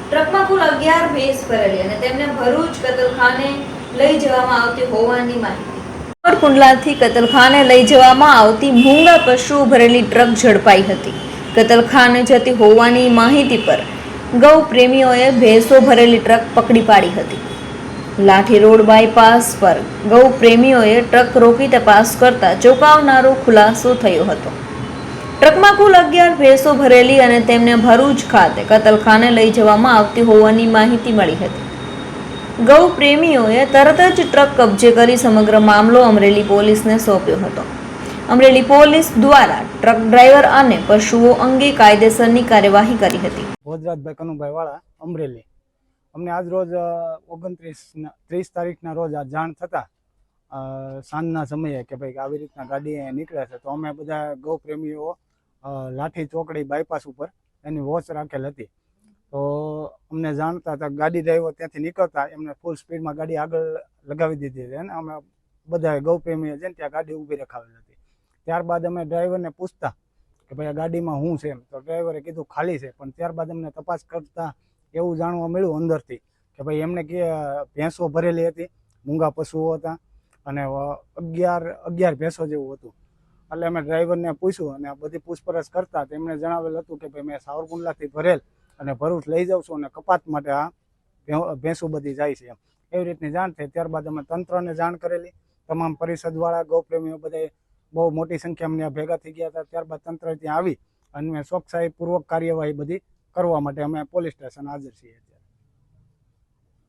ટ્રકમાં કુલ 11 ભેંસ ભરેલી અને તેમને ભરૂચ કતલખાને લઈ જવામાં આવતી હોવાની માહિતી. કુંડલાથી કતલખાને લઈ જવામાં આવતી મૂંગા પશુઓ ભરેલી ટ્રક ઝડપાઈ હતી. કતલખાને જતી હોવાની માહિતી પર ગૌ પ્રેમીઓએ ભેંસો ભરેલી ટ્રક પકડી પાડી હતી. લાઠી રોડ બાયપાસ પર ગૌ પ્રેમીઓએ ટ્રક રોકી તપાસ કરતા ચોંકાવનારો ખુલાસો થયો હતો. ટ્રકમાં કુલ 11 ભેંસો ભરેલી અને તેમને ભરૂચ ખાતે કતલખાને લઈ જવામાં આવતી હોવાની માહિતી મળી હતી. ગૌ પ્રેમીઓએ તરત જ ટ્રક કબજે કરી સમગ્ર મામલો અમરેલી પોલીસને સોંપ્યો હતો. અમરેલી પોલીસ દ્વારા ટ્રક ડ્રાઈવર અને પશુઓ અંગે કાયદેસરની કાર્યવાહી કરી હતી. ભોજરાજભાઈ કનુભાઈ વાળા, અમરેલી. અમને આજ રોજ 30 તારીખના રોજ આ જાણ થતાં સાંજના સમયે કે ભાઈ આવી રીતના ગાડી નીકળે છે, તો અમે બધા ગૌ પ્રેમીઓ લાઠી ચોકડી બાયપાસ ઉપર એની વોચ રાખેલ હતી. તો અમને જાણતા હતા ગાડી ડ્રાઈવર ત્યાંથી નીકળતા એમને ફૂલ સ્પીડમાં ગાડી આગળ લગાવી દીધી હતી અને અમે બધા ગૌ પ્રેમીઓ છે ને ત્યાં ગાડી ઊભી રખાવેલી હતી. ત્યારબાદ અમે ડ્રાઈવરને પૂછતા કે ભાઈ આ ગાડીમાં શું છે એમ, તો ડ્રાઈવરે કીધું ખાલી છે. પણ ત્યારબાદ અમને તપાસ કરતા એવું જાણવા મળ્યું અંદરથી કે ભાઈ એમને કે ભેંસો ભરેલી હતી, મૂંગા પશુઓ હતા અને 11 ભેંસો જેવું હતું. એટલે અમે ડ્રાઈવરને પૂછ્યું અને બધી પૂછપરછ કરતા તેમણે જણાવેલ હતું કે ભાઈ મેં સાવરકુંડલાથી ભરેલ અને ભરૂચ લઈ જાઉં છું અને કપાત માટે આ ભેંસો બધી જાય છે એમ, એવી રીતની જાણ થઈ. ત્યારબાદ અમે તંત્રને જાણ કરેલી. તમામ પરિષદવાળા ગૌપ્રેમીઓ બધા બહુ મોટી સંખ્યામાં ભેગા થઈ ગયા હતા. ત્યારબાદ તંત્ર ત્યાં આવી અને ચોકસાઈપૂર્વક કાર્યવાહી બધી કરવા માટે અમે પોલીસ સ્ટેશન હાજર છીએ.